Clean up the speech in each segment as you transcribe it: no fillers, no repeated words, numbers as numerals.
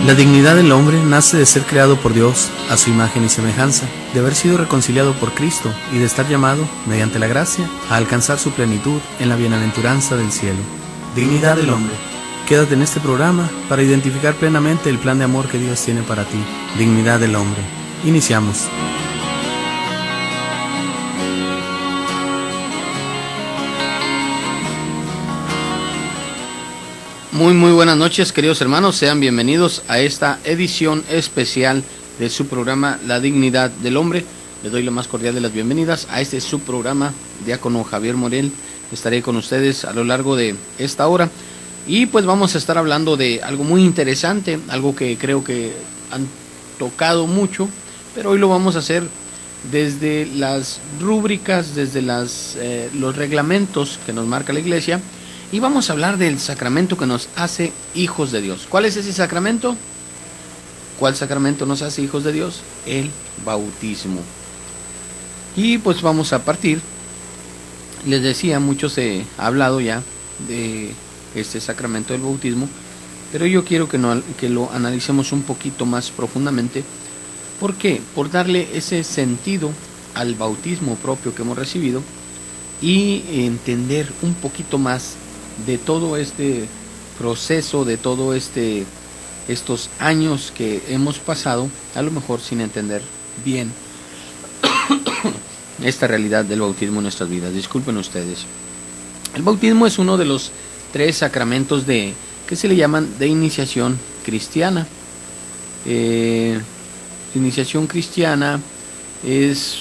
La dignidad del hombre nace de ser creado por Dios a su imagen y semejanza, de haber sido reconciliado por Cristo y de estar llamado, mediante la gracia, a alcanzar su plenitud en la bienaventuranza del cielo. Dignidad del hombre. Quédate en este programa para identificar plenamente el plan de amor que Dios tiene para ti. Dignidad del hombre. Iniciamos. Muy buenas noches, queridos hermanos, sean bienvenidos a esta edición especial de su programa La Dignidad del Hombre. Les doy la más cordial de las bienvenidas a este subprograma. Diácono Javier Morel, estaré con ustedes a lo largo de esta hora y pues vamos a estar hablando de algo muy interesante, algo que creo que han tocado mucho, pero hoy lo vamos a hacer desde las rúbricas, desde los reglamentos que nos marca la Iglesia. Y vamos a hablar del sacramento que nos hace hijos de Dios. ¿Cuál es ese sacramento? ¿Cuál sacramento nos hace hijos de Dios? El bautismo. Y pues vamos a partir. Les decía, mucho se ha hablado ya de este sacramento del bautismo, pero yo quiero que lo analicemos un poquito más profundamente. ¿Por qué? Por darle ese sentido al bautismo propio que hemos recibido y entender un poquito más de todo este proceso, de todo estos años que hemos pasado, a lo mejor sin entender bien esta realidad del bautismo en nuestras vidas. Disculpen ustedes. El bautismo es uno de los 3 sacramentos que se le llaman de iniciación cristiana. Iniciación cristiana es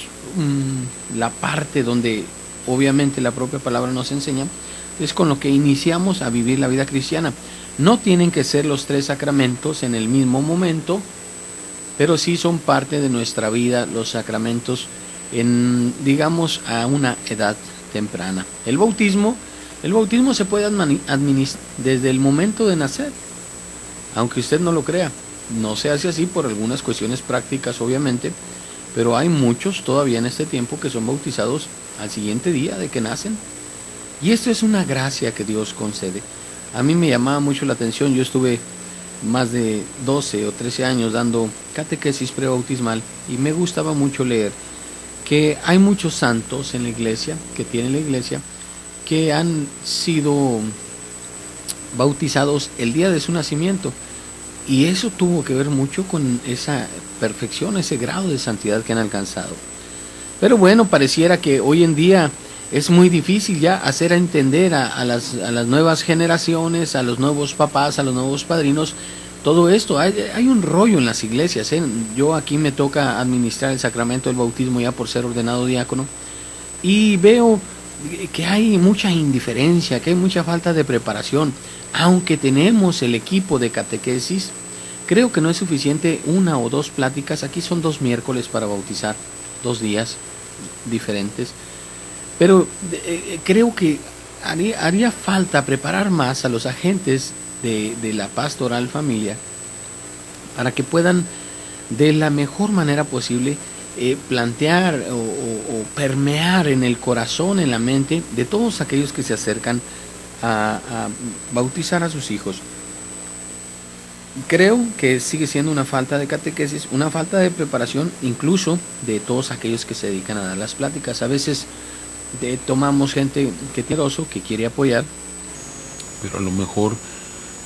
la parte donde obviamente la propia palabra nos enseña. Es con lo que iniciamos a vivir la vida cristiana. No tienen que ser los 3 sacramentos en el mismo momento, pero sí son parte de nuestra vida los sacramentos digamos, a una edad temprana. El bautismo se puede administrar desde el momento de nacer, aunque usted no lo crea. No se hace así por algunas cuestiones prácticas, obviamente, pero hay muchos todavía en este tiempo que son bautizados al siguiente día de que nacen. Y esto es una gracia que Dios concede. A mí me llamaba mucho la atención. Yo estuve más de 12 o 13 años dando catequesis prebautismal y me gustaba mucho leer que hay muchos santos en la iglesia, que tiene la iglesia, que han sido bautizados el día de su nacimiento. Y eso tuvo que ver mucho con esa perfección, ese grado de santidad que han alcanzado. Pero bueno, pareciera que hoy en día es muy difícil ya hacer entender a las nuevas generaciones, a los nuevos papás, a los nuevos padrinos, todo esto. Hay un rollo en las iglesias, ¿eh? Yo aquí me toca administrar el sacramento del bautismo ya por ser ordenado diácono y veo que hay mucha indiferencia, que hay mucha falta de preparación. Aunque tenemos el equipo de catequesis, creo que no es suficiente 1 o 2 pláticas. Aquí son 2 miércoles para bautizar, 2 días diferentes. Pero creo que haría falta preparar más a los agentes de la pastoral familia para que puedan de la mejor manera posible plantear o permear en el corazón, en la mente de todos aquellos que se acercan a bautizar a sus hijos. Creo que sigue siendo una falta de catequesis, una falta de preparación incluso de todos aquellos que se dedican a dar las pláticas. A veces tomamos gente que quiere apoyar, pero a lo mejor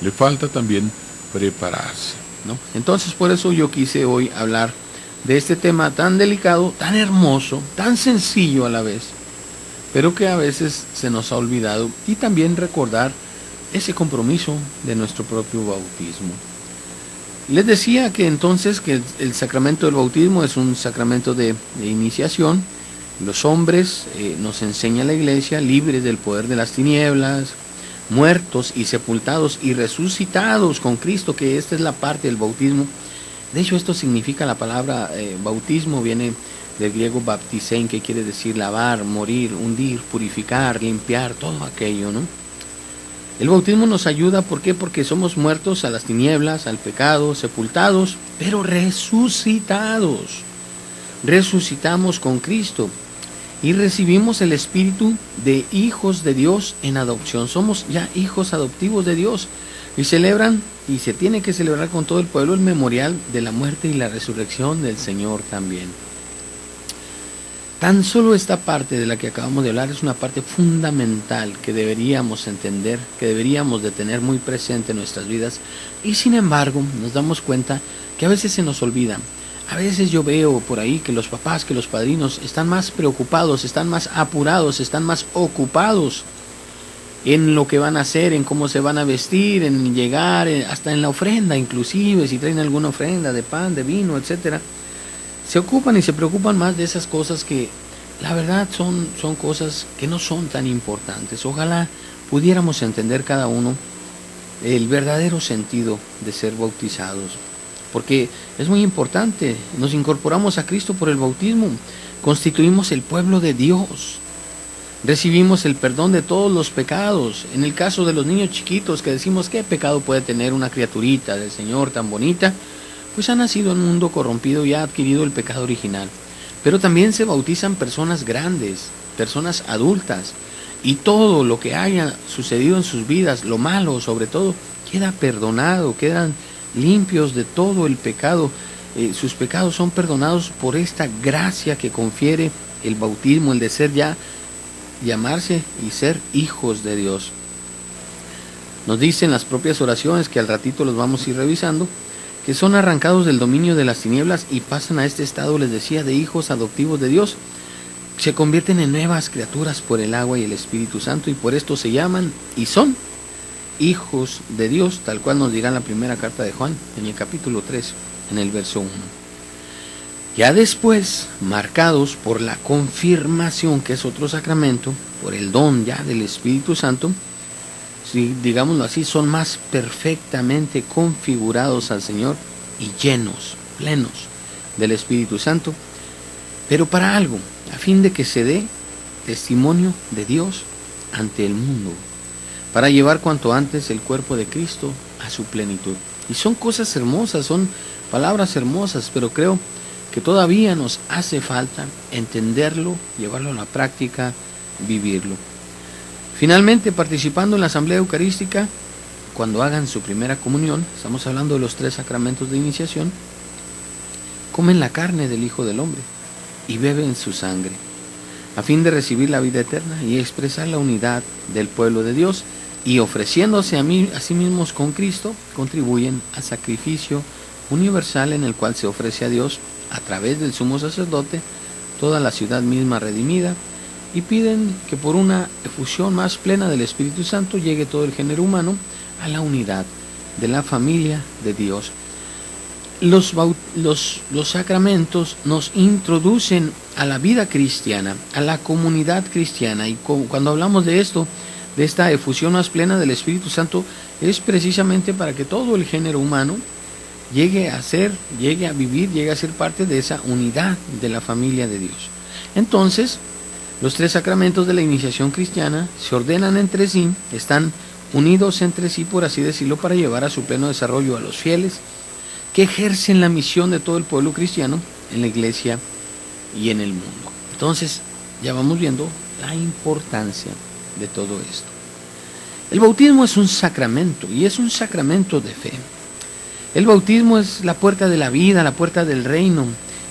le falta también prepararse, ¿no? Entonces por eso yo quise hoy hablar de este tema tan delicado, tan hermoso, tan sencillo a la vez, pero que a veces se nos ha olvidado, y también recordar ese compromiso de nuestro propio bautismo. Les decía que entonces que el sacramento del bautismo es un sacramento de iniciación. Los hombres, nos enseña la Iglesia, libres del poder de las tinieblas, muertos y sepultados y resucitados con Cristo, que esta es la parte del bautismo. De hecho, esto significa la palabra bautismo, viene del griego baptisein, que quiere decir lavar, morir, hundir, purificar, limpiar, todo aquello, ¿no? El bautismo nos ayuda, ¿por qué? Porque somos muertos a las tinieblas, al pecado, sepultados, pero resucitados. Resucitamos con Cristo. y recibimos el espíritu de hijos de Dios en adopción. Somos ya hijos adoptivos de Dios y celebran, y se tiene que celebrar con todo el pueblo, el memorial de la muerte y la resurrección del Señor también. Tan solo esta parte de la que acabamos de hablar es una parte fundamental que deberíamos entender, que deberíamos de tener muy presente en nuestras vidas, y sin embargo nos damos cuenta que a veces se nos olvida. A veces yo veo por ahí que los papás, que los padrinos están más preocupados, están más apurados, están más ocupados en lo que van a hacer, en cómo se van a vestir, en llegar, hasta en la ofrenda, inclusive si traen alguna ofrenda de pan, de vino, etcétera. Se ocupan y se preocupan más de esas cosas que la verdad son cosas que no son tan importantes. Ojalá pudiéramos entender cada uno el verdadero sentido de ser bautizados, porque es muy importante. Nos incorporamos a Cristo por el bautismo, constituimos el pueblo de Dios, recibimos el perdón de todos los pecados. En el caso de los niños chiquitos que decimos, ¿qué pecado puede tener una criaturita del Señor tan bonita? Pues ha nacido en un mundo corrompido y ha adquirido el pecado original. Pero también se bautizan personas grandes, personas adultas, y todo lo que haya sucedido en sus vidas, lo malo sobre todo, queda perdonado, quedan limpios de todo el pecado. Sus pecados son perdonados por esta gracia que confiere el bautismo, el de ser ya, llamarse y ser hijos de Dios. Nos dicen las propias oraciones, que al ratito los vamos a ir revisando, que son arrancados del dominio de las tinieblas y pasan a este estado, les decía, de hijos adoptivos de Dios. Se convierten en nuevas criaturas por el agua y el Espíritu Santo, y por esto se llaman y son hijos de Dios, tal cual nos dirá la primera carta de Juan, en el capítulo 3, en el verso 1. Ya después, marcados por la confirmación, que es otro sacramento, por el don ya del Espíritu Santo, si digámoslo así, son más perfectamente configurados al Señor y llenos, plenos del Espíritu Santo, pero para algo, a fin de que se dé testimonio de Dios ante el mundo, para llevar cuanto antes el cuerpo de Cristo a su plenitud. Y son cosas hermosas, son palabras hermosas, pero creo que todavía nos hace falta entenderlo, llevarlo a la práctica, vivirlo. Finalmente, participando en la asamblea eucarística, cuando hagan su primera comunión, estamos hablando de los 3 sacramentos de iniciación, comen la carne del Hijo del Hombre y beben su sangre, a fin de recibir la vida eterna y expresar la unidad del pueblo de Dios, y ofreciéndose a sí mismos con Cristo, contribuyen al sacrificio universal en el cual se ofrece a Dios, a través del sumo sacerdote, toda la ciudad misma redimida, y piden que por una efusión más plena del Espíritu Santo llegue todo el género humano a la unidad de la familia de Dios. Los sacramentos nos introducen a la vida cristiana, a la comunidad cristiana, y cuando hablamos de esto, de esta efusión más plena del Espíritu Santo, es precisamente para que todo el género humano llegue a vivir, llegue a ser parte de esa unidad de la familia de Dios. Entonces, los 3 sacramentos de la iniciación cristiana se ordenan entre sí, están unidos entre sí, por así decirlo, para llevar a su pleno desarrollo a los fieles que ejercen la misión de todo el pueblo cristiano en la iglesia y en el mundo. Entonces, ya vamos viendo la importancia de todo esto. El bautismo es un sacramento, y es un sacramento de fe. El bautismo es la puerta de la vida, la puerta del reino.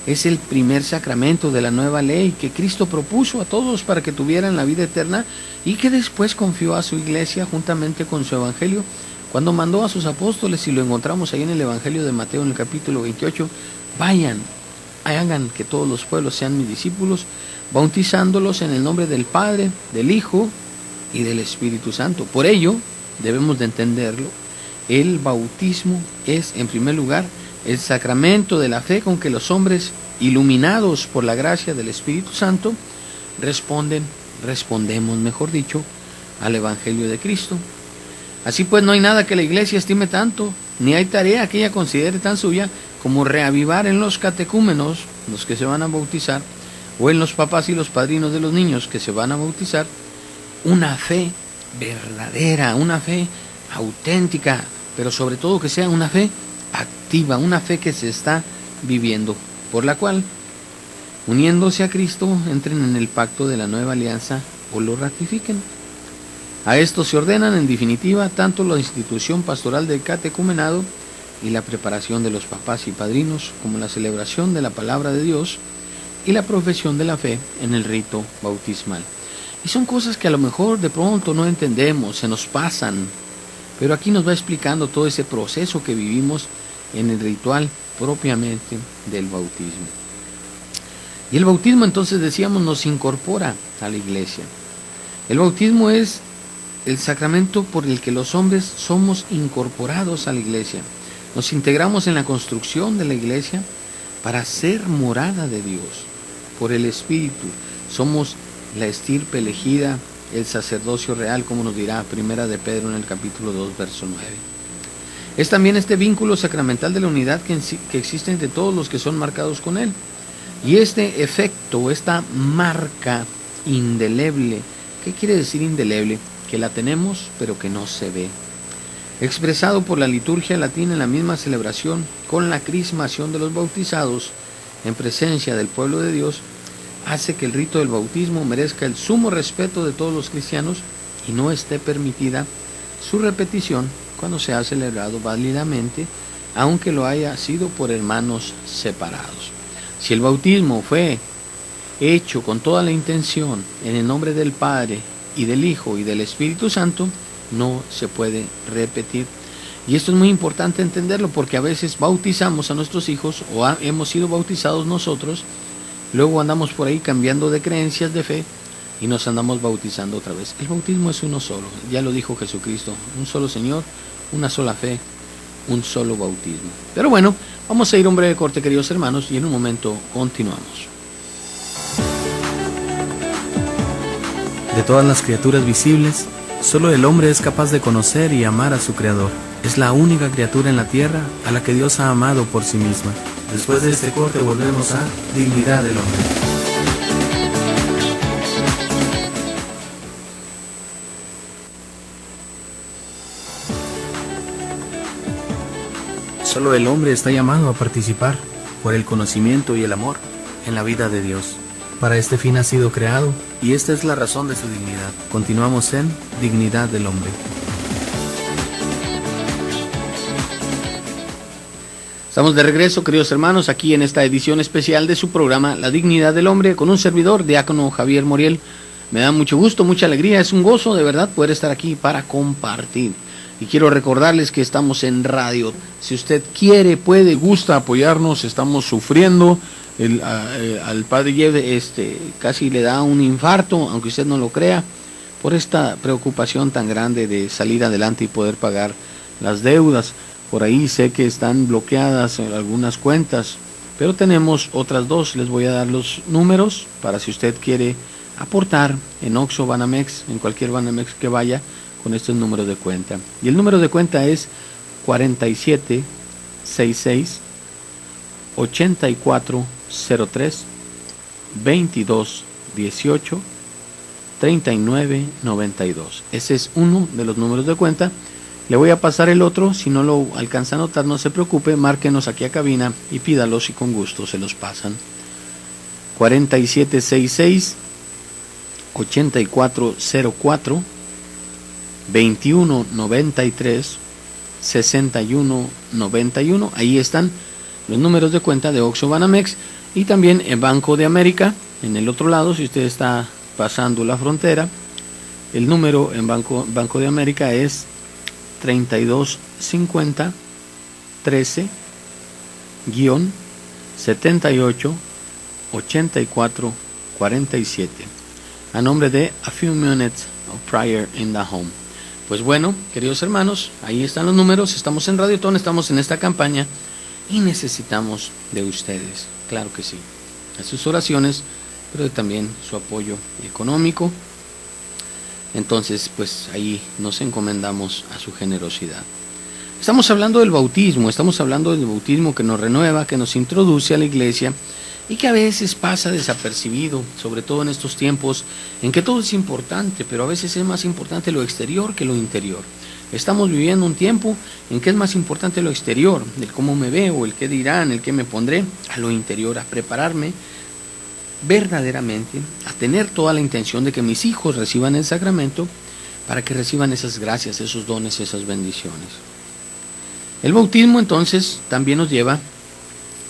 Es el primer sacramento de la nueva ley que Cristo propuso a todos para que tuvieran la vida eterna, y que después confió a su iglesia juntamente con su evangelio, cuando mandó a sus apóstoles, y lo encontramos ahí en el evangelio de Mateo en el capítulo 28, vayan, hagan que todos los pueblos sean mis discípulos, bautizándolos en el nombre del Padre, del Hijo y del Espíritu Santo. Por ello, debemos de entenderlo, el bautismo es, en primer lugar, el sacramento de la fe con que los hombres, iluminados por la gracia del Espíritu Santo, respondemos, mejor dicho, al Evangelio de Cristo. Así pues, no hay nada que la Iglesia estime tanto, ni hay tarea que ella considere tan suya como reavivar en los catecúmenos, los que se van a bautizar, o en los papás y los padrinos de los niños que se van a bautizar, una fe verdadera, una fe auténtica, pero sobre todo que sea una fe activa, una fe que se está viviendo, por la cual uniéndose a Cristo, entren en el pacto de la nueva alianza o lo ratifiquen. A esto se ordenan, en definitiva, tanto la institución pastoral del catecumenado y la preparación de los papás y padrinos, como la celebración de la palabra de Dios y la profesión de la fe en el rito bautismal. Y son cosas que a lo mejor de pronto no entendemos, se nos pasan, pero aquí nos va explicando todo ese proceso que vivimos en el ritual propiamente del bautismo. Y el bautismo, entonces decíamos, nos incorpora a la iglesia. El bautismo es el sacramento por el que los hombres somos incorporados a la iglesia. Nos integramos en la construcción de la iglesia para ser morada de Dios. Por el Espíritu somos la estirpe elegida, el sacerdocio real, como nos dirá Primera de Pedro en el capítulo 2, verso 9. Es también este vínculo sacramental de la unidad que existe entre todos los que son marcados con él. Y este efecto, esta marca indeleble, ¿qué quiere decir indeleble? Que la tenemos, pero que no se ve. Expresado por la liturgia latina en la misma celebración, con la crismación de los bautizados, en presencia del pueblo de Dios, hace que el rito del bautismo merezca el sumo respeto de todos los cristianos y no esté permitida su repetición cuando se ha celebrado válidamente, aunque lo haya sido por hermanos separados. Si el bautismo fue hecho con toda la intención en el nombre del Padre y del Hijo y del Espíritu Santo, no se puede repetir. Y esto es muy importante entenderlo, porque a veces bautizamos a nuestros hijos o hemos sido bautizados nosotros, luego andamos por ahí cambiando de creencias de fe y nos andamos bautizando otra vez. El bautismo es uno solo, ya lo dijo Jesucristo, un solo Señor, una sola fe, un solo bautismo. Pero bueno, vamos a ir a un breve corte, queridos hermanos, y en un momento continuamos. De todas las criaturas visibles, solo el hombre es capaz de conocer y amar a su Creador. Es la única criatura en la tierra a la que Dios ha amado por sí misma. Después de este corte volvemos a Dignidad del Hombre. Solo el hombre está llamado a participar, por el conocimiento y el amor, en la vida de Dios. Para este fin ha sido creado, y esta es la razón de su dignidad. Continuamos en Dignidad del Hombre. Estamos de regreso, queridos hermanos, aquí en esta edición especial de su programa La Dignidad del Hombre, con un servidor, diácono Javier Moriel. Me da mucho gusto, mucha alegría, es un gozo de verdad poder estar aquí para compartir. Y quiero recordarles que estamos en radio. Si usted quiere, puede, gusta apoyarnos, estamos sufriendo. Al padre Jeff casi le da un infarto, aunque usted no lo crea, por esta preocupación tan grande de salir adelante y poder pagar las deudas. Por ahí sé que están bloqueadas algunas cuentas, pero tenemos otras dos. Les voy a dar los números para si usted quiere aportar en Oxxo, Banamex, en cualquier Banamex que vaya, con estos números de cuenta. Y el número de cuenta es 4766 8403 2218 3992. Ese es uno de los números de cuenta. Le voy a pasar el otro, si no lo alcanza a notar, no se preocupe, márquenos aquí a cabina y pídalos y con gusto se los pasan. 4766 8404 2193 6191. Ahí están los números de cuenta de Oxxo Banamex, y también en Banco de América, en el otro lado, si usted está pasando la frontera, el número en Banco de América es 3250 13 78 84 47, a nombre de A Few Minutes of Prayer in the Home. Pues bueno, queridos hermanos, ahí están los números. Estamos en Radiotón, estamos en esta campaña y necesitamos de ustedes, claro que sí, de sus oraciones, pero también su apoyo económico. Entonces, pues ahí nos encomendamos a su generosidad. Estamos hablando del bautismo que nos renueva, que nos introduce a la iglesia y que a veces pasa desapercibido, sobre todo en estos tiempos en que todo es importante, pero a veces es más importante lo exterior que lo interior. Estamos viviendo un tiempo en que es más importante lo exterior, el cómo me veo, el qué dirán, el qué me pondré, a lo interior, a prepararme verdaderamente a tener toda la intención de que mis hijos reciban el sacramento para que reciban esas gracias, esos dones, esas bendiciones. El bautismo entonces también nos lleva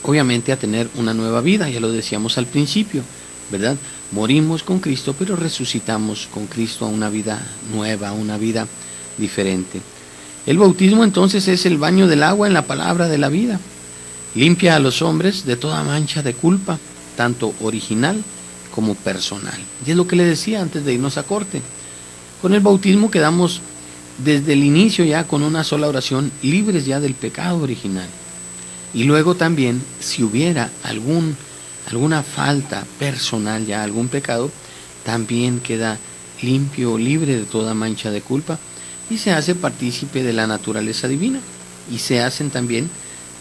obviamente a tener una nueva vida, ya lo decíamos al principio, ¿verdad? Morimos con Cristo, pero resucitamos con Cristo a una vida nueva, a una vida diferente. El bautismo entonces es el baño del agua en la palabra de la vida. Limpia a los hombres de toda mancha de culpa, tanto original como personal. Y es lo que le decía antes de irnos a corte. Con el bautismo quedamos desde el inicio ya con una sola oración, libres ya del pecado original. Y luego también, si hubiera alguna falta personal ya, algún pecado, también queda limpio, libre de toda mancha de culpa y se hace partícipe de la naturaleza divina y se hacen también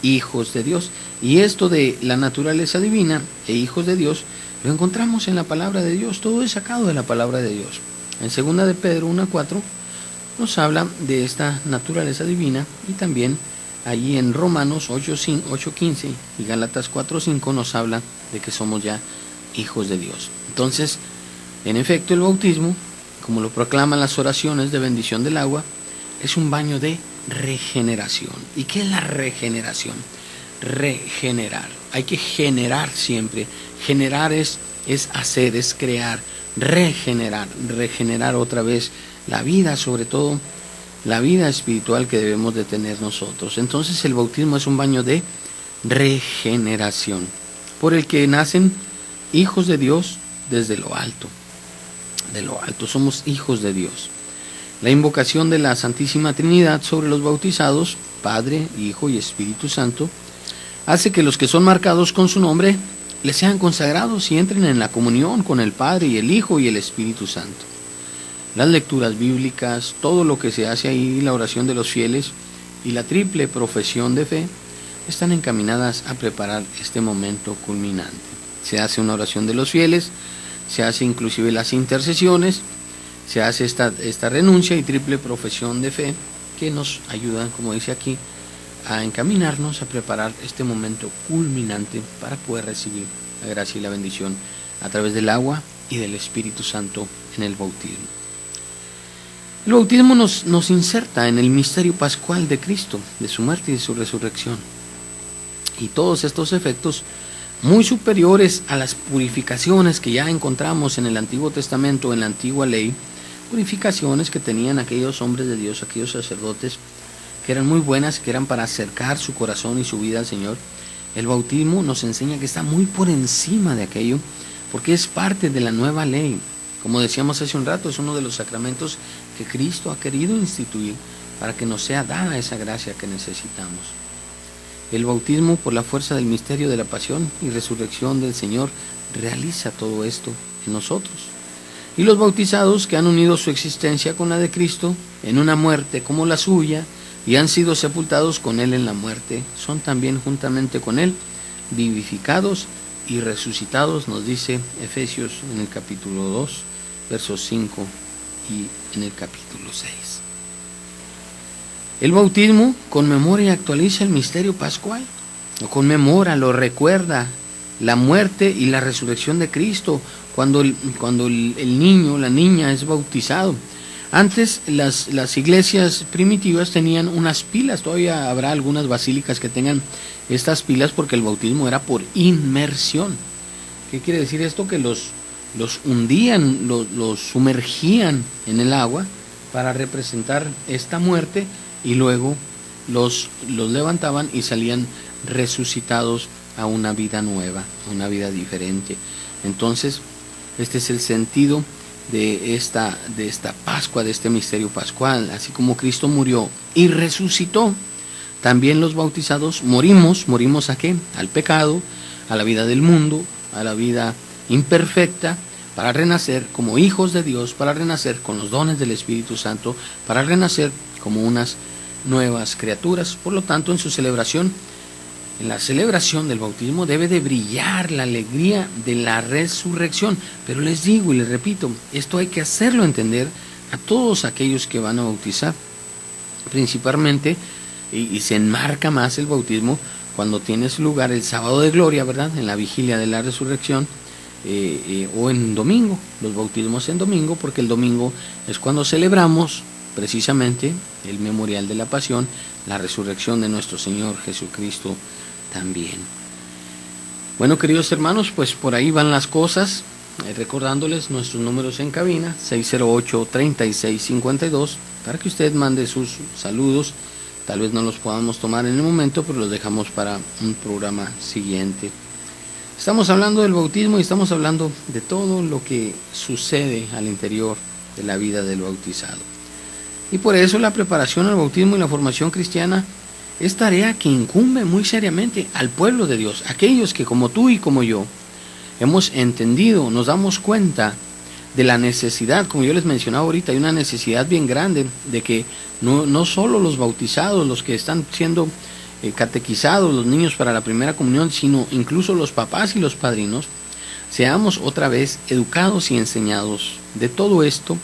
hijos de Dios. Y esto de la naturaleza divina e hijos de Dios lo encontramos en la palabra de Dios, todo es sacado de la palabra de Dios. En 2 de Pedro 1:4 nos habla de esta naturaleza divina y también allí en Romanos 8:15 y Gálatas 4:5 nos habla de que somos ya hijos de Dios. Entonces, en efecto, el bautismo, como lo proclaman las oraciones de bendición del agua, es un baño de regeneración. ¿Y qué es la regeneración? Regenerar. Hay que generar siempre. Generar es hacer, es crear. Regenerar otra vez la vida, sobre todo la vida espiritual que debemos de tener nosotros. Entonces el bautismo es un baño de regeneración, por el que nacen hijos de Dios desde lo alto. De lo alto somos hijos de Dios. La invocación de la Santísima Trinidad sobre los bautizados, Padre, Hijo y Espíritu Santo, hace que los que son marcados con su nombre les sean consagrados y entren en la comunión con el Padre y el Hijo y el Espíritu Santo. Las lecturas bíblicas, todo lo que se hace ahí, la oración de los fieles y la triple profesión de fe, están encaminadas a preparar este momento culminante. Se hace una oración de los fieles, se hace inclusive las intercesiones, se hace esta renuncia y triple profesión de fe que nos ayudan, como dice aquí, a encaminarnos a preparar este momento culminante para poder recibir la gracia y la bendición a través del agua y del Espíritu Santo en el bautismo. El bautismo nos inserta en el misterio pascual de Cristo, de su muerte y de su resurrección. Y todos estos efectos, muy superiores a las purificaciones que ya encontramos en el Antiguo Testamento, en la Antigua Ley, purificaciones que tenían aquellos hombres de Dios, aquellos sacerdotes, que eran muy buenas, que eran para acercar su corazón y su vida al Señor. El bautismo nos enseña que está muy por encima de aquello, porque es parte de la nueva ley. Como decíamos hace un rato, es uno de los sacramentos que Cristo ha querido instituir para que nos sea dada esa gracia que necesitamos. El bautismo, por la fuerza del misterio de la pasión y resurrección del Señor, realiza todo esto en nosotros. Y los bautizados que han unido su existencia con la de Cristo en una muerte como la suya, y han sido sepultados con Él en la muerte, son también juntamente con Él vivificados y resucitados, nos dice Efesios en el capítulo 2, versos 5 y en el capítulo 6. El bautismo conmemora y actualiza el misterio pascual, lo conmemora, lo recuerda, la muerte y la resurrección de Cristo, cuando el niño, la niña es bautizado. Antes las iglesias primitivas tenían unas pilas, todavía habrá algunas basílicas que tengan estas pilas porque el bautismo era por inmersión. ¿Qué quiere decir esto? Que los hundían, los sumergían en el agua para representar esta muerte y luego los levantaban y salían resucitados a una vida nueva, a una vida diferente. Entonces, este es el sentido de esta Pascua, de este misterio pascual. Así como Cristo murió y resucitó, también los bautizados morimos ¿a qué? Al pecado, a la vida del mundo, a la vida imperfecta, para renacer como hijos de Dios, para renacer con los dones del Espíritu Santo, para renacer como unas nuevas criaturas. Por lo tanto, en la celebración del bautismo debe de brillar la alegría de la resurrección. Pero les digo y les repito, esto hay que hacerlo entender a todos aquellos que van a bautizar. Principalmente, y se enmarca más el bautismo cuando tiene su lugar el sábado de gloria, ¿verdad? En la vigilia de la resurrección, o en domingo, los bautismos en domingo, porque el domingo es cuando celebramos precisamente el memorial de la pasión, la resurrección de nuestro Señor Jesucristo también. Bueno, queridos hermanos, pues por ahí van las cosas, recordándoles nuestros números en cabina, 608-3652, para que usted mande sus saludos. Tal vez no los podamos tomar en el momento, pero los dejamos para un programa siguiente. Estamos hablando del bautismo y estamos hablando de todo lo que sucede al interior de la vida del bautizado. Y por eso la preparación al bautismo y la formación cristiana es tarea que incumbe muy seriamente al pueblo de Dios, aquellos que como tú y como yo hemos entendido, nos damos cuenta de la necesidad, como yo les mencionaba ahorita, hay una necesidad bien grande de que no solo los bautizados, los que están siendo catequizados, los niños para la primera comunión, sino incluso los papás y los padrinos, seamos otra vez educados y enseñados de todo esto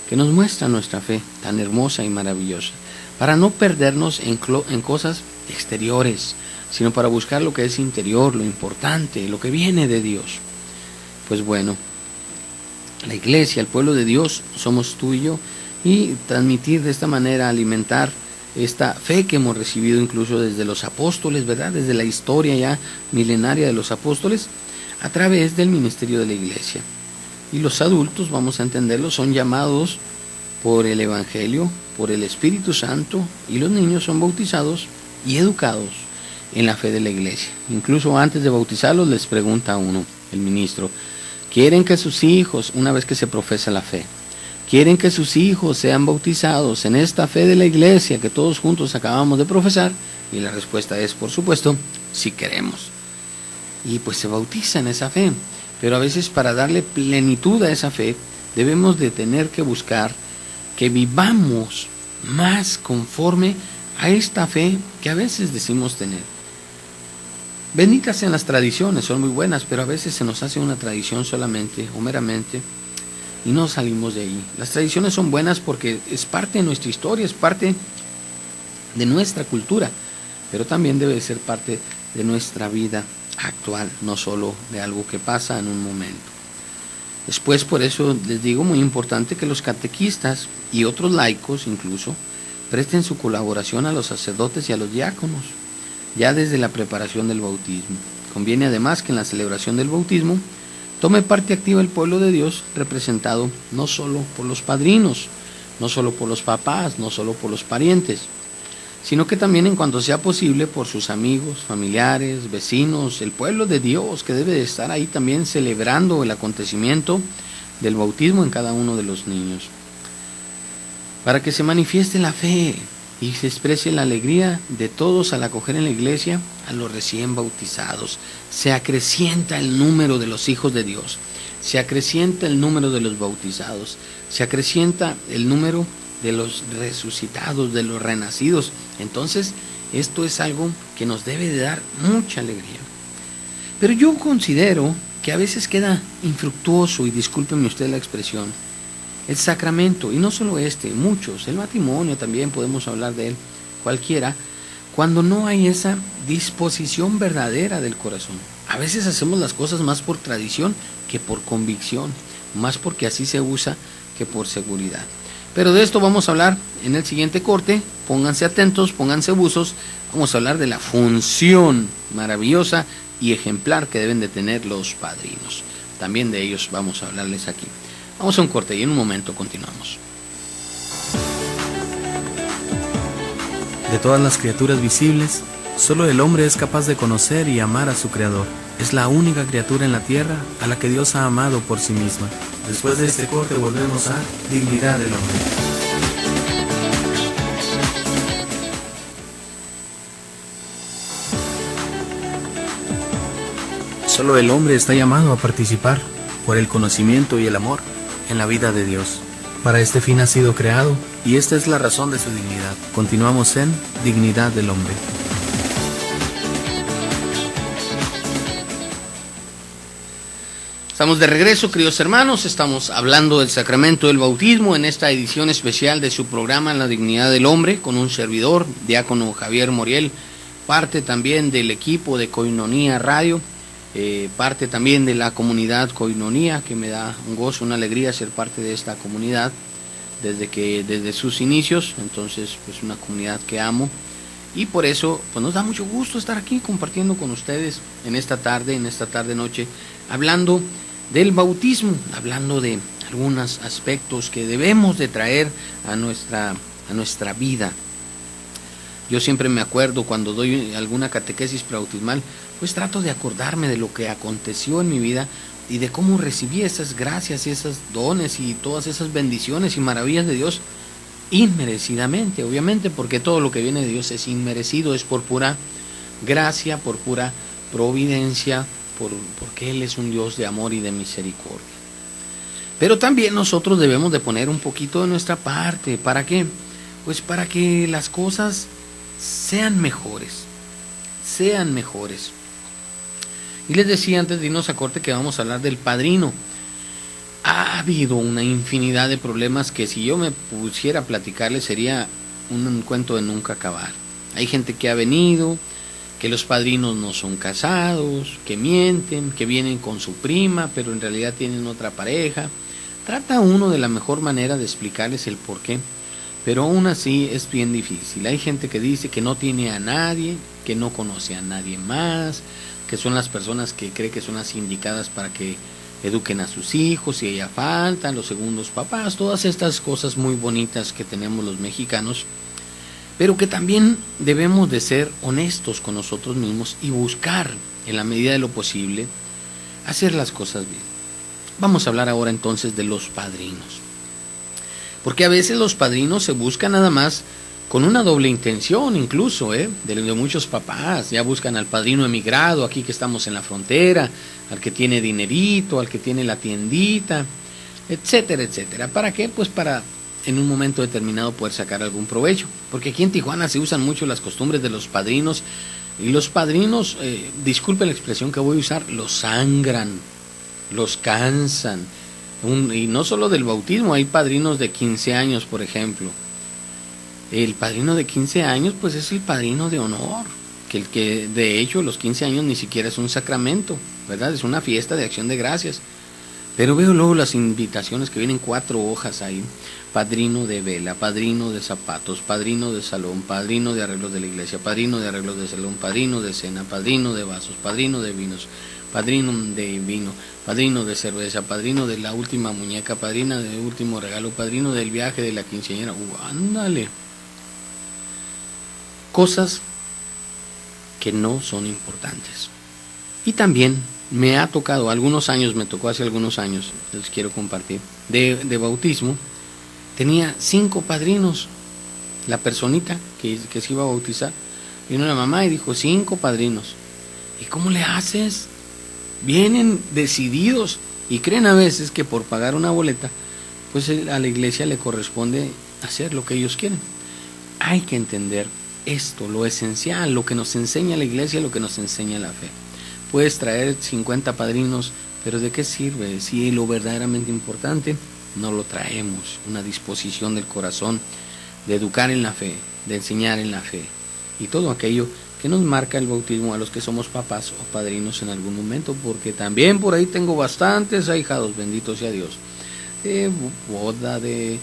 que nos muestra nuestra fe tan hermosa y maravillosa, para no perdernos en cosas exteriores, sino para buscar lo que es interior, lo importante, lo que viene de Dios. Pues bueno, la iglesia, el pueblo de Dios, somos tú y yo, y transmitir de esta manera, alimentar esta fe que hemos recibido incluso desde los apóstoles, ¿verdad? Desde la historia ya milenaria de los apóstoles, a través del ministerio de la iglesia. Y los adultos, vamos a entenderlo, son llamados por el Evangelio, por el Espíritu Santo, y los niños son bautizados y educados en la fe de la iglesia. Incluso antes de bautizarlos les pregunta a uno, el ministro, ¿quieren que sus hijos, una vez que se profesa la fe, quieren que sus hijos sean bautizados en esta fe de la iglesia que todos juntos acabamos de profesar? Y la respuesta es, por supuesto, sí queremos. Y pues se bautiza en esa fe. Pero a veces para darle plenitud a esa fe, debemos de tener que buscar que vivamos más conforme a esta fe que a veces decimos tener. Benditas sean las tradiciones, son muy buenas, pero a veces se nos hace una tradición solamente o meramente y no salimos de ahí. Las tradiciones son buenas porque es parte de nuestra historia, es parte de nuestra cultura, pero también debe ser parte de nuestra vida actual, no solo de algo que pasa en un momento. Después, por eso les digo, muy importante que los catequistas y otros laicos incluso presten su colaboración a los sacerdotes y a los diáconos, ya desde la preparación del bautismo. Conviene además que en la celebración del bautismo tome parte activa el pueblo de Dios, representado no solo por los padrinos, no solo por los papás, no solo por los parientes, sino que también en cuanto sea posible por sus amigos, familiares, vecinos, el pueblo de Dios que debe de estar ahí también celebrando el acontecimiento del bautismo en cada uno de los niños, para que se manifieste la fe y se exprese la alegría de todos al acoger en la iglesia a los recién bautizados. Se acrecienta el número de los hijos de Dios, se acrecienta el número de los bautizados, se acrecienta el número de los resucitados, de los renacidos. Entonces, esto es algo que nos debe de dar mucha alegría. Pero yo considero que a veces queda infructuoso, y discúlpenme usted la expresión, el sacramento, y no solo muchos, el matrimonio también podemos hablar de él, cualquiera, cuando no hay esa disposición verdadera del corazón. A veces hacemos las cosas más por tradición que por convicción, más porque así se usa que por seguridad. Pero de esto vamos a hablar en el siguiente corte. Pónganse atentos, pónganse buzos. Vamos a hablar de la función maravillosa y ejemplar que deben de tener los padrinos. También de ellos vamos a hablarles aquí. Vamos a un corte y en un momento continuamos. De todas las criaturas visibles, solo el hombre es capaz de conocer y amar a su Creador. Es la única criatura en la tierra a la que Dios ha amado por sí misma. Después de este corte volvemos a Dignidad del Hombre. Solo el hombre está llamado a participar, por el conocimiento y el amor, en la vida de Dios. Para este fin ha sido creado, y esta es la razón de su dignidad. Continuamos en Dignidad del Hombre. Estamos de regreso, queridos hermanos, estamos hablando del sacramento del bautismo en esta edición especial de su programa La Dignidad del Hombre, con un servidor, diácono Javier Moriel, parte también del equipo de Koinonía Radio, parte también de la comunidad Koinonia, que me da un gozo, una alegría ser parte de esta comunidad desde sus inicios. Entonces, pues una comunidad que amo, y por eso pues nos da mucho gusto estar aquí compartiendo con ustedes en esta tarde noche, hablando del bautismo, hablando de algunos aspectos que debemos de traer a nuestra vida. Yo siempre me acuerdo cuando doy alguna catequesis bautismal, pues trato de acordarme de lo que aconteció en mi vida y de cómo recibí esas gracias y esos dones y todas esas bendiciones y maravillas de Dios inmerecidamente, obviamente, porque todo lo que viene de Dios es inmerecido, es por pura gracia, por pura providencia, porque Él es un Dios de amor y de misericordia. Pero también nosotros debemos de poner un poquito de nuestra parte. ¿Para qué? Pues para que las cosas sean mejores. Y les decía antes de irnos a corte que vamos a hablar del padrino. Ha habido una infinidad de problemas que si yo me pusiera a platicarles sería un cuento de nunca acabar. Hay gente que ha venido, que los padrinos no son casados, que mienten, que vienen con su prima, pero en realidad tienen otra pareja. Trata uno de la mejor manera de explicarles el porqué, pero aún así es bien difícil. Hay gente que dice que no tiene a nadie, que no conoce a nadie más, que son las personas que cree que son las indicadas para que eduquen a sus hijos y ella faltan, los segundos papás, todas estas cosas muy bonitas que tenemos los mexicanos, pero que también debemos de ser honestos con nosotros mismos y buscar, en la medida de lo posible, hacer las cosas bien. Vamos a hablar ahora entonces de los padrinos, porque a veces los padrinos se buscan nada más con una doble intención, incluso, de muchos papás. Ya buscan al padrino emigrado, aquí que estamos en la frontera, al que tiene dinerito, al que tiene la tiendita, etcétera, etcétera. ¿Para qué? Pues para en un momento determinado poder sacar algún provecho. Porque aquí en Tijuana se usan mucho las costumbres de los padrinos, y los padrinos, disculpen la expresión que voy a usar, los sangran, los cansan. Y no solo del bautismo, hay padrinos de 15 años, por ejemplo. El padrino de 15 años, pues es el padrino de honor, que de hecho los 15 años ni siquiera es un sacramento, ¿verdad? Es una fiesta de acción de gracias. Pero veo luego las invitaciones que vienen 4 hojas ahí: padrino de vela, padrino de zapatos, padrino de salón, padrino de arreglos de la iglesia, padrino de arreglos de salón, padrino de cena, padrino de vasos, padrino de vinos, padrino de vino, padrino de cerveza, padrino de la última muñeca, padrina del último regalo, padrino del viaje de la quinceañera. Ándale. Cosas que no son importantes. Y también me ha tocado, me tocó hace algunos años, les quiero compartir, de bautismo. Tenía 5 padrinos. La personita que se iba a bautizar, vino la mamá y dijo: 5 padrinos. ¿Y cómo le haces? Vienen decididos y creen a veces que por pagar una boleta, pues a la iglesia le corresponde hacer lo que ellos quieren. Hay que entender esto, lo esencial, lo que nos enseña la iglesia, lo que nos enseña la fe. Puedes traer 50 padrinos, pero ¿de qué sirve si lo verdaderamente importante no lo traemos? Una disposición del corazón de educar en la fe, de enseñar en la fe, y todo aquello que nos marca el bautismo a los que somos papás o padrinos en algún momento, porque también por ahí tengo bastantes ahijados, bendito sea Dios, de boda, de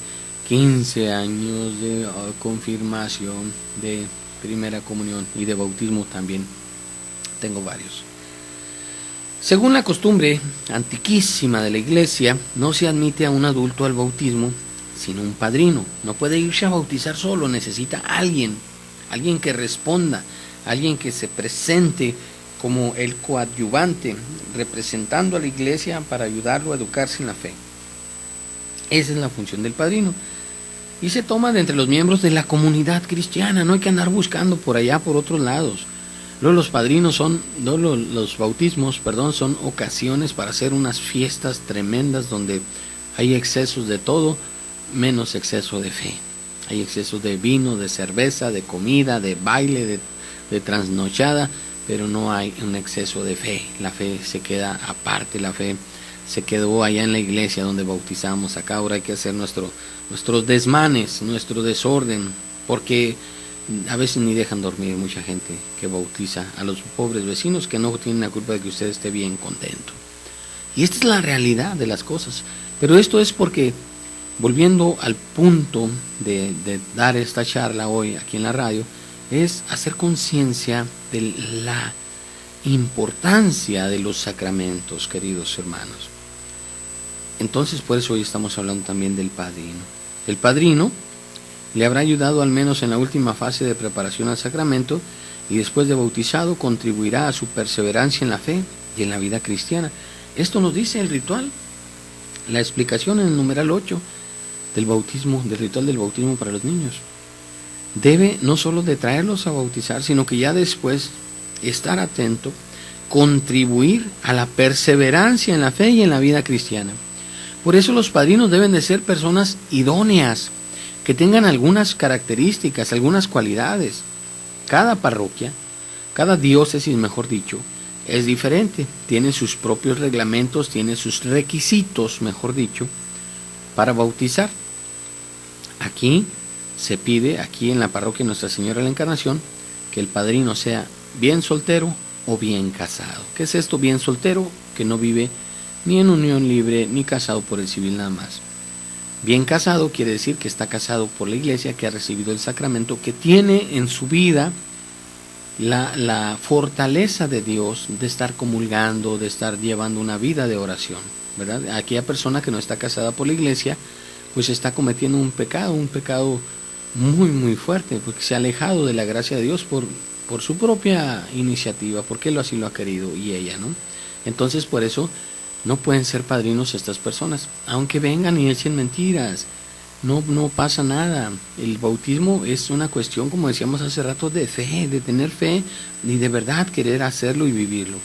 15 años, de confirmación, de primera comunión y de bautismo también. Tengo varios. Según la costumbre antiquísima de la iglesia, no se admite a un adulto al bautismo sino un padrino. No puede irse a bautizar solo, necesita alguien que responda, alguien que se presente como el coadyuvante, representando a la iglesia para ayudarlo a educarse en la fe. Esa es la función del padrino. Y se toma de entre los miembros de la comunidad cristiana, no hay que andar buscando por allá, por otros lados. Luego los bautismos, son ocasiones para hacer unas fiestas tremendas donde hay excesos de todo, menos exceso de fe. Hay excesos de vino, de cerveza, de comida, de baile, de trasnochada, pero no hay un exceso de fe. La fe se queda aparte, la fe se quedó allá en la iglesia donde bautizamos. Acá ahora hay que hacer nuestros desmanes, nuestro desorden, porque A veces ni dejan dormir mucha gente que bautiza a los pobres vecinos que no tienen la culpa de que usted esté bien contento. Y esta es la realidad de las cosas. Pero esto es porque, volviendo al punto de dar esta charla hoy aquí en la radio, es hacer conciencia de la importancia de los sacramentos, queridos hermanos. Entonces, por eso hoy estamos hablando también del padrino. El padrino le habrá ayudado al menos en la última fase de preparación al sacramento y después de bautizado contribuirá a su perseverancia en la fe y en la vida cristiana. Esto nos dice el ritual, la explicación en el numeral 8 del bautismo, del ritual del bautismo para los niños. Debe no solo de traerlos a bautizar, sino que ya después estar atento, contribuir a la perseverancia en la fe y en la vida cristiana. Por eso los padrinos deben de ser personas idóneas, que tengan algunas características, algunas cualidades. Cada parroquia, cada diócesis, mejor dicho, es diferente. Tiene sus propios reglamentos, tiene sus requisitos, mejor dicho, para bautizar. Aquí se pide, aquí en la parroquia Nuestra Señora de la Encarnación, que el padrino sea bien soltero o bien casado. ¿Qué es esto? Bien soltero, que no vive ni en unión libre ni casado por el civil nada más. Bien casado quiere decir que está casado por la iglesia, que ha recibido el sacramento, que tiene en su vida la fortaleza de Dios de estar comulgando, de estar llevando una vida de oración, ¿verdad? Aquella persona que no está casada por la iglesia, pues está cometiendo un pecado muy muy fuerte, porque se ha alejado de la gracia de Dios por su propia iniciativa, porque Él así lo ha querido y ella, ¿no? Entonces por eso no pueden ser padrinos estas personas, aunque vengan y echen mentiras, no pasa nada. El bautismo es una cuestión, como decíamos hace rato, de fe, de tener fe y de verdad querer hacerlo y vivirlo.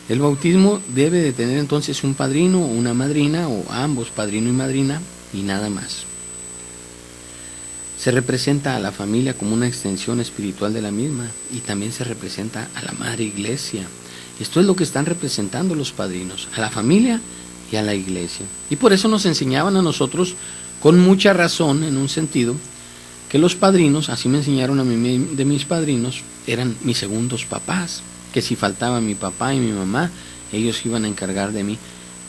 El bautismo debe de tener entonces un padrino o una madrina, o ambos, padrino y madrina, y nada más. Se representa a la familia como una extensión espiritual de la misma, y también se representa a la Madre Iglesia. Esto es lo que están representando los padrinos, a la familia y a la iglesia. Y por eso nos enseñaban a nosotros, con mucha razón, en un sentido, que los padrinos, así me enseñaron a mí de mis padrinos, eran mis segundos papás, que si faltaba mi papá y mi mamá, ellos iban a encargar de mí.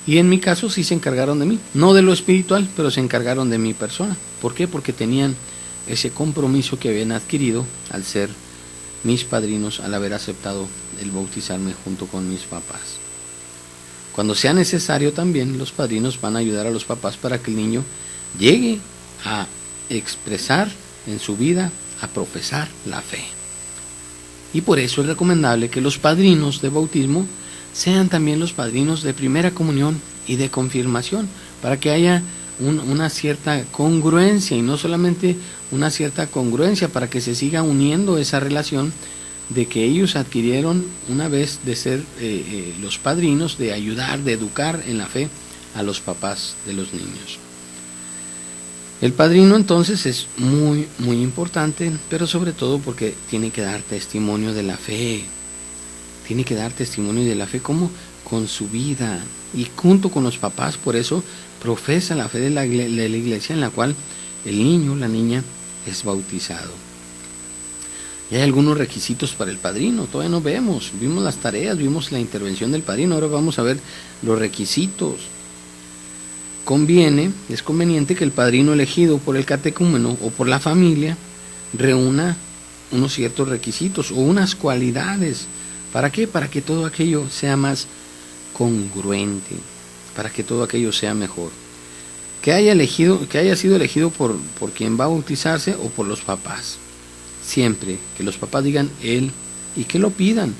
Y en mi caso sí se encargaron de mí, no de lo espiritual, pero se encargaron de mi persona. ¿Por qué? Porque tenían ese compromiso que habían adquirido al ser mis padrinos, al haber aceptado el bautizarme junto con mis papás. Cuando sea necesario también, los padrinos van a ayudar a los papás para que el niño llegue a expresar en su vida, a profesar la fe. Y por eso es recomendable que los padrinos de bautismo sean también los padrinos de primera comunión y de confirmación, para que haya una cierta congruencia, y no solamente una cierta congruencia, para que se siga uniendo esa relación de que ellos adquirieron una vez de ser los padrinos, de ayudar, de educar en la fe a los papás de los niños. El padrino entonces es muy muy importante, pero sobre todo porque tiene que dar testimonio de la fe. Tiene que dar testimonio de la fe como con su vida, y junto con los papás. Por eso profesa la fe de la iglesia, en la cual el niño, la niña, es bautizado. Y hay algunos requisitos para el padrino, todavía no vimos las tareas, vimos la intervención del padrino, ahora vamos a ver los requisitos. Es conveniente que el padrino elegido por el catecúmeno o por la familia reúna unos ciertos requisitos o unas cualidades. ¿Para qué? Para que todo aquello sea más congruente, para que todo aquello sea mejor. Que haya sido elegido por quien va a bautizarse o por los papás. Siempre que los papás digan él, y que lo pidan,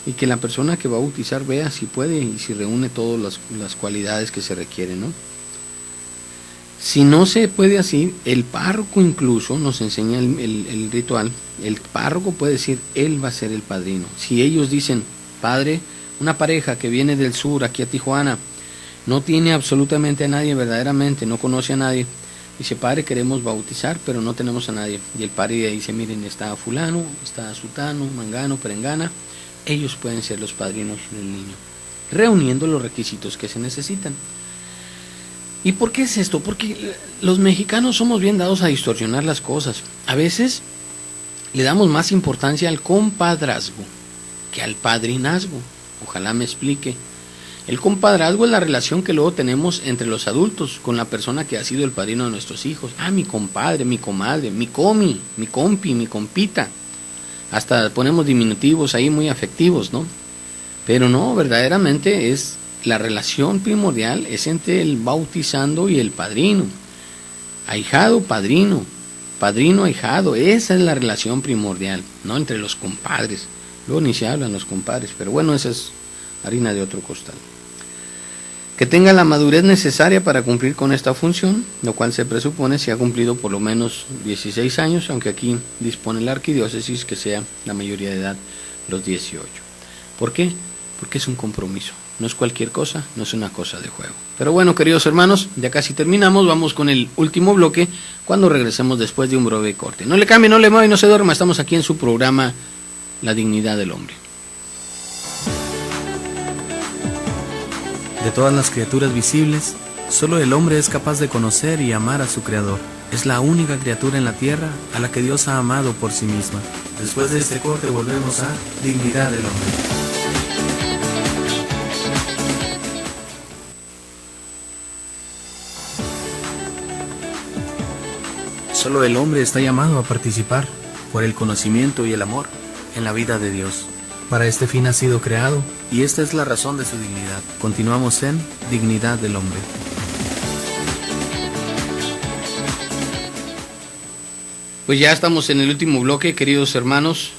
y que la persona que va a bautizar vea si puede y si reúne todas las cualidades que se requieren, ¿no? Si no se puede así, el párroco incluso nos enseña el ritual. El párroco puede decir, él va a ser el padrino. Si ellos dicen, padre, una pareja que viene del sur aquí a Tijuana, no tiene absolutamente a nadie verdaderamente, no conoce a nadie, dice, padre, queremos bautizar, pero no tenemos a nadie. Y el padre dice, miren, está fulano, está sutano, mangano, perengana, ellos pueden ser los padrinos del niño, reuniendo los requisitos que se necesitan. ¿Y por qué es esto? Porque los mexicanos somos bien dados a distorsionar las cosas. A veces le damos más importancia al compadrazgo que al padrinazgo. Ojalá me explique. El compadrazgo es la relación que luego tenemos entre los adultos con la persona que ha sido el padrino de nuestros hijos. Mi compadre, mi comadre, mi comi, mi compi, mi compita. Hasta ponemos diminutivos ahí muy afectivos, ¿no? Pero no, verdaderamente es la relación primordial es entre el bautizando y el padrino. Ahijado, padrino, padrino, ahijado. Esa es la relación primordial, no entre los compadres. Luego ni se hablan los compadres, pero bueno, esa es harina de otro costal. Que tenga la madurez necesaria para cumplir con esta función, lo cual se presupone si ha cumplido por lo menos 16 años, aunque aquí dispone la arquidiócesis que sea la mayoría de edad, los 18. ¿Por qué? Porque es un compromiso, no es cualquier cosa, no es una cosa de juego. Pero bueno, queridos hermanos, ya casi terminamos, vamos con el último bloque cuando regresemos después de un breve corte. No le cambie, no le mueva y no se duerma, estamos aquí en su programa La Dignidad del Hombre. De todas las criaturas visibles, solo el hombre es capaz de conocer y amar a su Creador. Es la única criatura en la tierra a la que Dios ha amado por sí misma. Después de este corte volvemos a Dignidad del Hombre. Solo el hombre está llamado a participar, por el conocimiento y el amor, en la vida de Dios. Para este fin ha sido creado, y esta es la razón de su dignidad. Continuamos en Dignidad del Hombre. Pues ya estamos en el último bloque, queridos hermanos.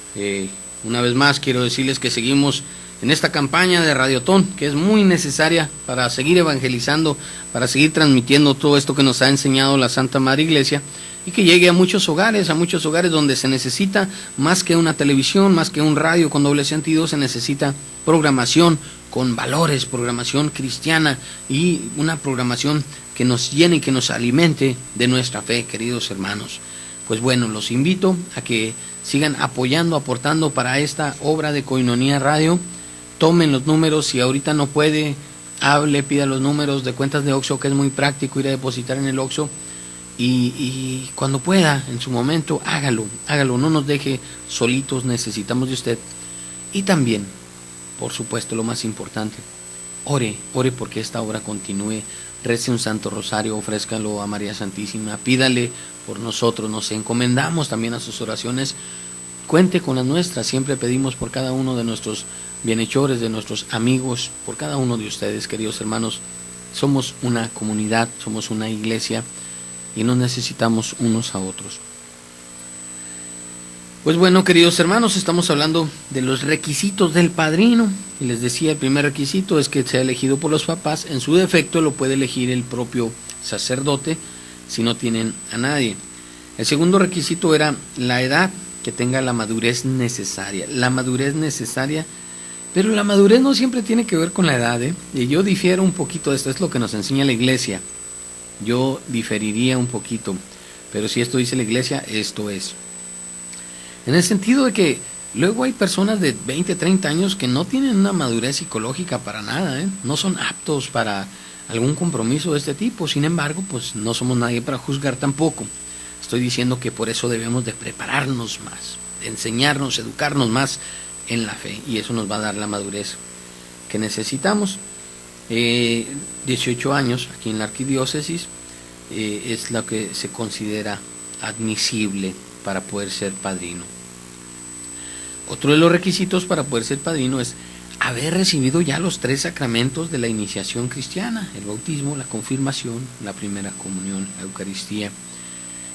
Una vez más quiero decirles que seguimos en esta campaña de Radiotón, que es muy necesaria para seguir evangelizando, para seguir transmitiendo todo esto que nos ha enseñado la Santa Madre Iglesia, y que llegue a muchos hogares donde se necesita más que una televisión, más que un radio con doble sentido, se necesita programación con valores, programación cristiana y una programación que nos llene y que nos alimente de nuestra fe, queridos hermanos. Pues bueno, los invito a que sigan apoyando, aportando para esta obra de Koinonia Radio. Tomen los números, si ahorita no puede, hable, pida los números de cuentas de Oxxo, que es muy práctico ir a depositar en el Oxxo. Y cuando pueda, en su momento, hágalo, no nos deje solitos, necesitamos de usted. Y también, por supuesto, lo más importante, ore porque esta obra continúe, rece un Santo Rosario, ofrézcalo a María Santísima, pídale por nosotros, nos encomendamos también a sus oraciones, cuente con las nuestras, siempre pedimos por cada uno de nuestros bienhechores, de nuestros amigos, por cada uno de ustedes, queridos hermanos. Somos una comunidad, somos una iglesia, y nos necesitamos unos a otros. Pues bueno, queridos hermanos, estamos hablando de los requisitos del padrino, y les decía, el primer requisito es que sea elegido por los papás. En su defecto lo puede elegir el propio sacerdote si no tienen a nadie. El segundo requisito era la edad, que tenga la madurez necesaria, pero la madurez no siempre tiene que ver con la edad, y yo difiero un poquito de esto, es lo que nos enseña la iglesia. Yo diferiría un poquito, pero si esto dice la iglesia, esto es. En el sentido de que luego hay personas de 20, 30 años que no tienen una madurez psicológica para nada, no son aptos para algún compromiso de este tipo. Sin embargo, pues no somos nadie para juzgar tampoco. Estoy diciendo que por eso debemos de prepararnos más, de enseñarnos, educarnos más en la fe, y eso nos va a dar la madurez que necesitamos. 18 años aquí en la arquidiócesis es lo que se considera admisible para poder ser padrino. Otro de los requisitos para poder ser padrino es haber recibido ya los 3 sacramentos de la iniciación cristiana: el bautismo, la confirmación, la primera comunión, la Eucaristía,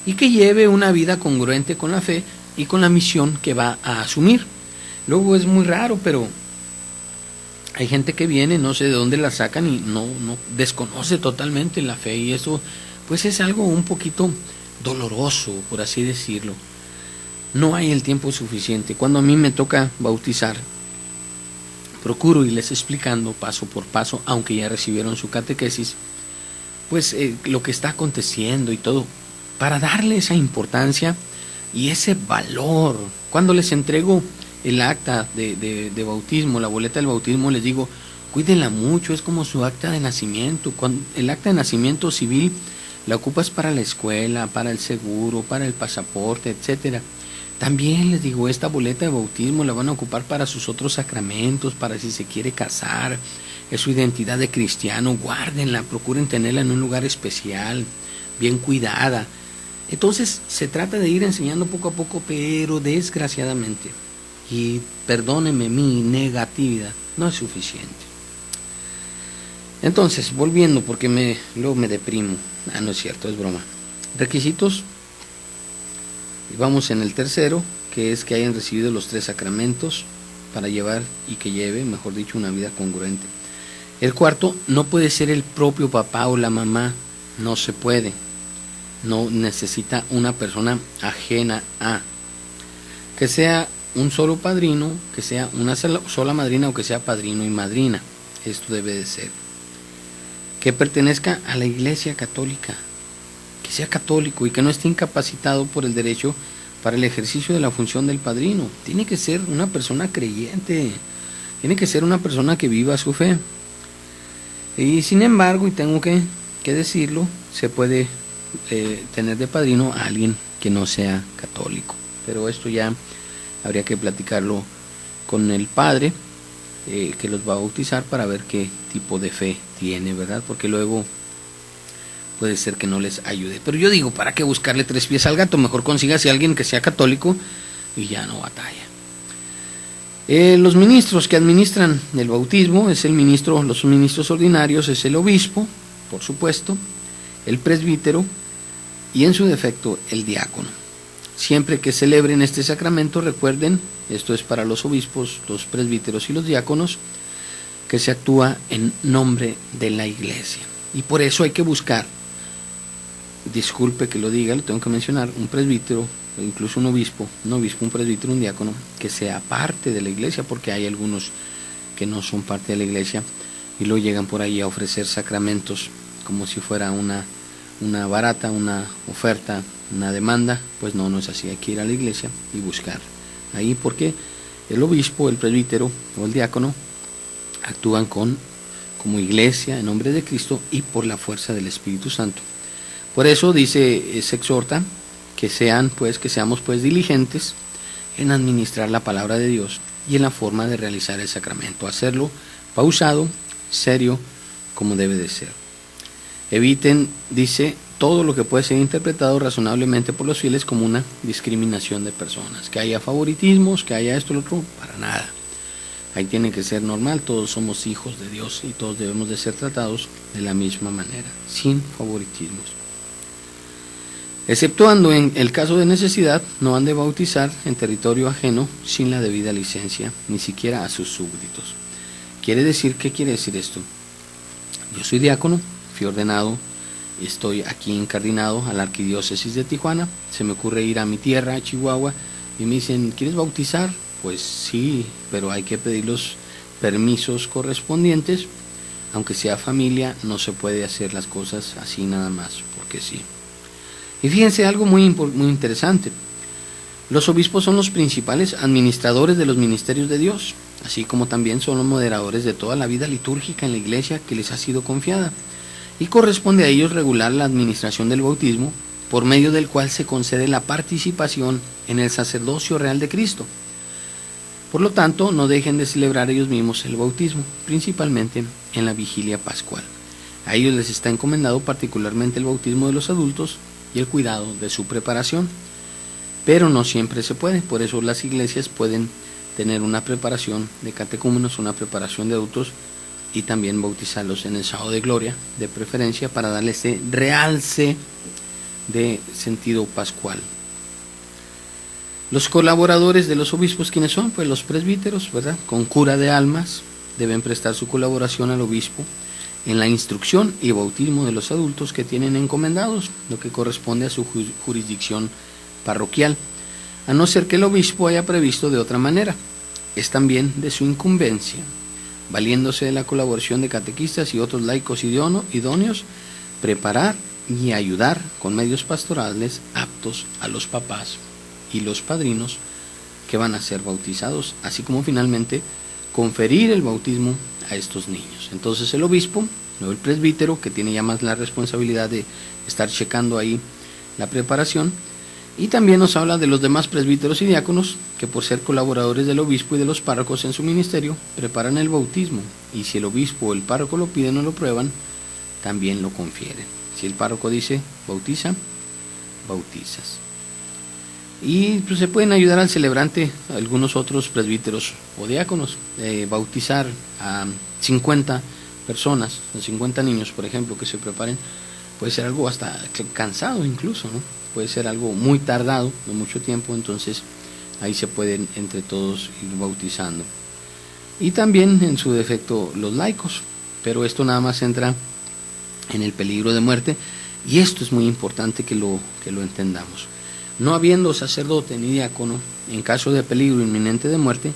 y que lleve una vida congruente con la fe y con la misión que va a asumir. Luego es muy raro, pero hay gente que viene, no sé de dónde la sacan, y no desconoce totalmente la fe, y eso pues es algo un poquito doloroso, por así decirlo. No hay el tiempo suficiente. Cuando a mí me toca bautizar, procuro irles explicando paso por paso, aunque ya recibieron su catequesis, pues lo que está aconteciendo y todo, para darle esa importancia y ese valor. Cuando les entrego el acta de bautismo, la boleta del bautismo, les digo, cuídenla mucho, es como su acta de nacimiento. El acta de nacimiento civil la ocupas para la escuela, para el seguro, para el pasaporte, etcétera. También les digo, esta boleta de bautismo la van a ocupar para sus otros sacramentos, para si se quiere casar, es su identidad de cristiano, guárdenla, procuren tenerla en un lugar especial, bien cuidada. Entonces se trata de ir enseñando poco a poco, pero desgraciadamente, y perdónenme mi negatividad, no es suficiente. Entonces, volviendo, porque luego me deprimo. No es cierto, es broma. Requisitos. Y vamos en el tercero, que es que hayan recibido los 3 sacramentos para llevar y que lleve, mejor dicho, una vida congruente. El cuarto, no puede ser el propio papá o la mamá, no se puede. No necesita una persona ajena a. Que sea un solo padrino, que sea una sola madrina o que sea padrino y madrina. Esto debe de ser. Que pertenezca a la Iglesia Católica, que sea católico y que no esté incapacitado por el derecho para el ejercicio de la función del padrino. Tiene que ser una persona creyente, tiene que ser una persona que viva su fe. Y sin embargo, y tengo que decirlo, se puede tener de padrino a alguien que no sea católico. Pero esto ya habría que platicarlo con el padre que los va a bautizar para ver qué tipo de fe tiene, ¿verdad? Porque luego puede ser que no les ayude. Pero yo digo, ¿para qué buscarle 3 pies al gato? Mejor consígase a alguien que sea católico y ya no batalla. Los ministros que administran el bautismo es los ministros ordinarios es el obispo, por supuesto, el presbítero y en su defecto el diácono. Siempre que celebren este sacramento, recuerden, esto es para los obispos, los presbíteros y los diáconos, que se actúa en nombre de la Iglesia. Y por eso hay que buscar, disculpe que lo diga, lo tengo que mencionar, un presbítero, incluso un obispo, un presbítero, un diácono, que sea parte de la Iglesia, porque hay algunos que no son parte de la Iglesia y luego llegan por ahí a ofrecer sacramentos como si fuera una barata, una oferta, una demanda. Pues no es así, hay que ir a la Iglesia y buscar ahí, porque el obispo, el presbítero o el diácono actúan como Iglesia en nombre de Cristo y por la fuerza del Espíritu Santo. Por eso se exhorta que seamos diligentes en administrar la palabra de Dios y en la forma de realizar el sacramento, hacerlo pausado, serio, como debe de ser. Eviten, dice, todo lo que puede ser interpretado razonablemente por los fieles como una discriminación de personas, que haya favoritismos, que haya esto, lo otro, para nada. Ahí tiene que ser normal, todos somos hijos de Dios y todos debemos de ser tratados de la misma manera, sin favoritismos. Exceptuando en el caso de necesidad, no han de bautizar en territorio ajeno sin la debida licencia, ni siquiera a sus súbditos. ¿Qué quiere decir esto? Yo soy diácono, fui ordenado, estoy aquí incardinado a la Arquidiócesis de Tijuana, se me ocurre ir a mi tierra, a Chihuahua, y me dicen, ¿quieres bautizar? Pues sí, pero hay que pedir los permisos correspondientes, aunque sea familia, no se puede hacer las cosas así nada más, porque sí. Y fíjense algo muy interesante, los obispos son los principales administradores de los ministerios de Dios, así como también son los moderadores de toda la vida litúrgica en la Iglesia que les ha sido confiada, y corresponde a ellos regular la administración del bautismo, por medio del cual se concede la participación en el sacerdocio real de Cristo. Por lo tanto, no dejen de celebrar ellos mismos el bautismo, principalmente en la vigilia pascual. A ellos les está encomendado particularmente el bautismo de los adultos y el cuidado de su preparación, pero no siempre se puede. Por eso las iglesias pueden tener una preparación de catecúmenos, una preparación de adultos, y también bautizarlos en el sábado de gloria, de preferencia, para darle ese realce de sentido pascual. Los colaboradores de los obispos, ¿quiénes son? Pues los presbíteros, ¿verdad? Con cura de almas, deben prestar su colaboración al obispo en la instrucción y bautismo de los adultos que tienen encomendados, lo que corresponde a su jurisdicción parroquial, a no ser que el obispo haya previsto de otra manera. Es también de su incumbencia, valiéndose de la colaboración de catequistas y otros laicos idóneos, preparar y ayudar con medios pastorales aptos a los papás y los padrinos que van a ser bautizados, así como finalmente conferir el bautismo a estos niños. Entonces el obispo, luego el presbítero, que tiene ya más la responsabilidad de estar checando ahí la preparación, Y también nos habla de los demás presbíteros y diáconos, que por ser colaboradores del obispo y de los párrocos en su ministerio, preparan el bautismo, y si el obispo o el párroco lo piden o lo prueban, también lo confieren. Si el párroco dice, bautiza, bautizas. Y pues, se pueden ayudar al celebrante, algunos otros presbíteros o diáconos, bautizar a 50 personas, a 50 niños, por ejemplo, que se preparen. Puede ser algo hasta cansado incluso, ¿no? Puede ser algo muy tardado, de mucho tiempo, entonces ahí se pueden entre todos ir bautizando. Y también en su defecto los laicos, pero esto nada más entra en el peligro de muerte, y esto es muy importante que lo entendamos. No habiendo sacerdote ni diácono, en caso de peligro inminente de muerte,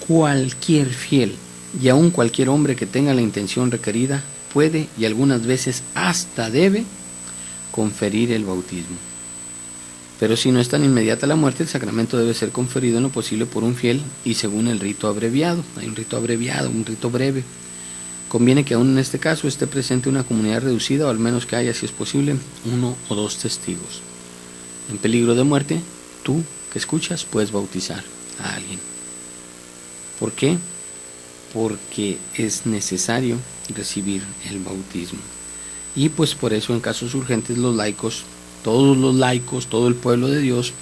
cualquier fiel y aun cualquier hombre que tenga la intención requerida puede y algunas veces hasta debe conferir el bautismo. Pero si no es tan inmediata la muerte, el sacramento debe ser conferido en lo posible por un fiel y según el rito abreviado. Hay un rito abreviado, un rito breve. Conviene que aún en este caso esté presente una comunidad reducida, o al menos que haya, si es posible, 1 o 2 testigos. En peligro de muerte, tú que escuchas puedes bautizar a alguien. ¿Por qué? Porque es necesario recibir el bautismo. Y pues por eso en casos urgentes los laicos, todos los laicos, todo el pueblo de Dios,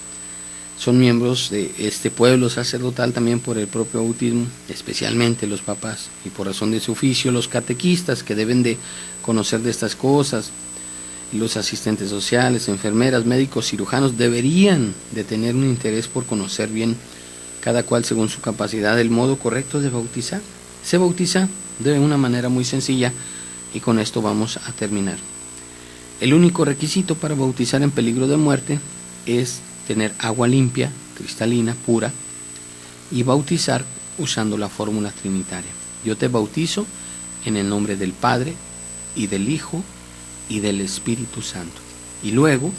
son miembros de este pueblo sacerdotal también por el propio bautismo, especialmente los papás, y por razón de su oficio los catequistas, que deben de conocer de estas cosas, y los asistentes sociales, enfermeras, médicos, cirujanos, deberían de tener un interés por conocer bien, cada cual según su capacidad, el modo correcto de bautizar. Se bautiza de una manera muy sencilla, y con esto vamos a terminar. El único requisito para bautizar en peligro de muerte es tener agua limpia, cristalina, pura, y bautizar usando la fórmula trinitaria. Yo te bautizo en el nombre del Padre, y del Hijo, y del Espíritu Santo. Y luego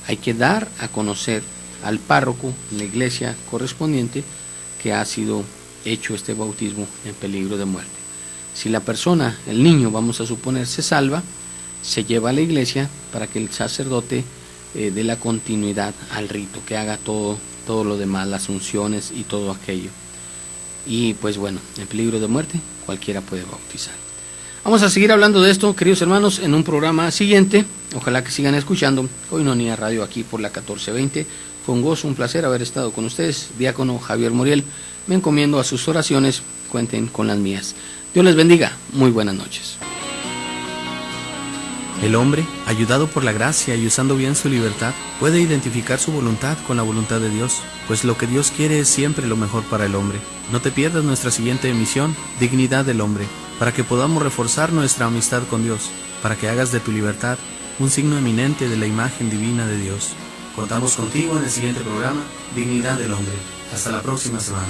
hay que dar a conocer al párroco en la iglesia correspondiente que ha sido hecho este bautismo en peligro de muerte. Si la persona, el niño, vamos a suponer, se salva, se lleva a la iglesia para que el sacerdote dé la continuidad al rito, que haga todo lo demás, las unciones y todo aquello. Y pues bueno, en peligro de muerte cualquiera puede bautizar. Vamos a seguir hablando de esto, queridos hermanos, en un programa siguiente. Ojalá que sigan escuchando Koinonia Radio aquí por la 1420. Fue un gozo, un placer haber estado con ustedes. Diácono Javier Muriel, me encomiendo a sus oraciones, cuenten con las mías. Dios les bendiga, muy buenas noches. El hombre, ayudado por la gracia y usando bien su libertad, puede identificar su voluntad con la voluntad de Dios, pues lo que Dios quiere es siempre lo mejor para el hombre. No te pierdas nuestra siguiente emisión, Dignidad del Hombre, para que podamos reforzar nuestra amistad con Dios, para que hagas de tu libertad un signo eminente de la imagen divina de Dios. Contamos contigo en el siguiente programa, Dignidad del Hombre. Hasta la próxima semana.